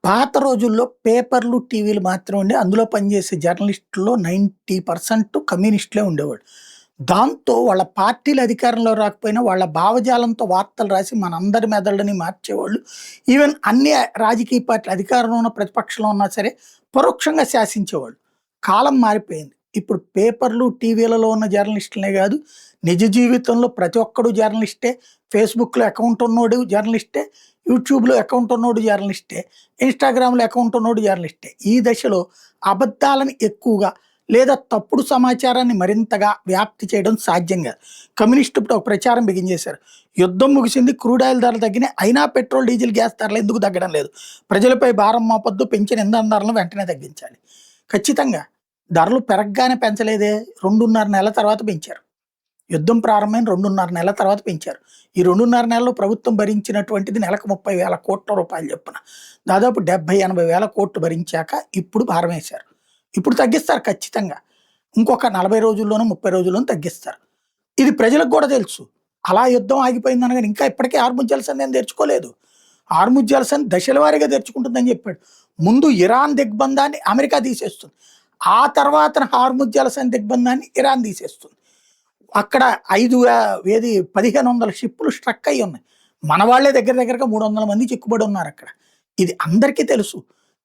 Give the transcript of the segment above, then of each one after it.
పాత రోజుల్లో పేపర్లు, టీవీలు మాత్రమే ఉండి అందులో పనిచేసే జర్నలిస్టుల్లో 90% కమ్యూనిస్టులే ఉండేవాళ్ళు. దాంతో వాళ్ళ పార్టీలు అధికారంలో రాకపోయినా వాళ్ళ భావజాలంతో వార్తలు రాసి మనందరి మెదళ్ళని మార్చేవాళ్ళు. ఈవెన్ అన్ని రాజకీయ పార్టీలు అధికారంలో ఉన్న, ప్రతిపక్షంలో ఉన్నా సరే పరోక్షంగా శాసించేవాళ్ళు. కాలం మారిపోయింది. ఇప్పుడు పేపర్లు, టీవీలలో ఉన్న జర్నలిస్టులనే గాదు, నిజ జీవితంలో ప్రతి ఒక్కడు జర్నలిస్టే. ఫేస్‌బుక్‌లో అకౌంట్ ఉన్నోడు జర్నలిస్టే. యూట్యూబ్‌లో అకౌంట్ ఉన్నోడు జర్నలిస్టే. ఇన్‌స్టాగ్రామ్‌లో అకౌంట్ ఉన్నోడు జర్నలిస్టే. ఈ దశలో అబద్ధాలను ఎక్కువగా లేదా తప్పుడు సమాచారాన్ని మరింతగా వ్యాప్తి చేయడం సాధ్యం కాదు. కమ్యూనిస్టు ఇప్పుడు ఒక ప్రచారం బిగించేశారు. యుద్ధం ముగిసింది, క్రూడ్ ఆయిల్ ధరలు తగ్గినాయి. అయినా పెట్రోల్, డీజిల్, గ్యాస్ ధరలు ఎందుకు తగ్గడం లేదు? ప్రజలపై భారం మోపొద్దు, పెంచిన ఇంధన ధరలను వెంటనే తగ్గించాలి. ఖచ్చితంగా ధరలు పెరగగానే పెంచలేదే. 2.5 నెలల తర్వాత పెంచారు. యుద్ధం ప్రారంభమైన 2.5 నెలల తర్వాత పెంచారు. ఈ 2.5 నెలల్లో ప్రభుత్వం భరించినటువంటిది నెలకు 30,000 కోట్ల రూపాయలు చొప్పున. దాదాపు 70,000-80,000 కోట్లు భరించాక ఇప్పుడు భారమేశారు. ఇప్పుడు తగ్గిస్తారు ఖచ్చితంగా. ఇంకొక 40 రోజుల్లోనో, 30 రోజుల్లోనో తగ్గిస్తారు. ఇది ప్రజలకు కూడా తెలుసు. అలా యుద్ధం ఆగిపోయిందనగానే ఇంకా ఇప్పటికే హార్ముజ్ జలసంధిని తెరుచుకోలేదు. హార్ముజ్ జలసంధి దశల వారీగా తెరుచుకుంటుందని చెప్పాడు. ముందు ఇరాన్ దిగ్బంధాన్ని అమెరికా తీసేస్తుంది. ఆ తర్వాతన హార్ముజ్ జలసంధి దిగ్బంధాన్ని ఇరాన్ తీసేస్తుంది. అక్కడ 1500 షిప్పులు స్ట్రక్ అయ్యి ఉన్నాయి. మన వాళ్ళే దగ్గర దగ్గరగా 300 మంది చిక్కుబడి ఉన్నారు అక్కడ. ఇది అందరికీ తెలుసు.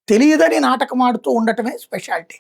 తెలియదని నాటకం ఆడుతూ ఉండటమే స్పెషాలిటీ.